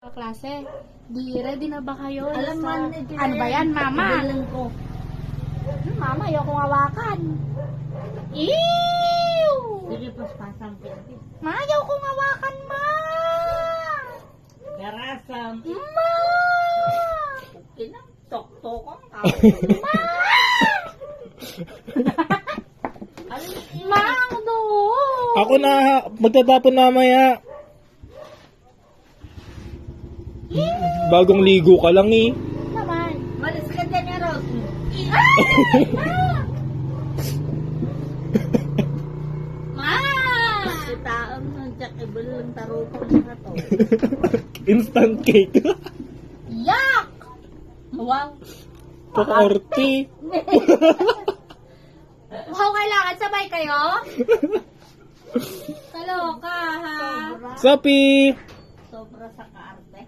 Klase, di ready na ba kayo? Alam Sa- man, ano ba yan, mama? Bilang ko. Mama, ayoko hawakan. Ew! Sige, paspasan ko. Ma, ayoko hawakan, ma! Karasam. Ma! Kinang-tok-tokang ka. Ma! Ma, ang dugo! Ako na, magtatapon mamaya. Bagong ligo ka lang eh. Naman. Malis ka dyan, Eros. Ma! Si taong nung jakibol ng tarupon na to. Instant cake. Yak! Wow. Pakorti. Wow, kailangan sabay kayo? Kaloka, ha? Sobra. Sapi. Sobra sa kaarte.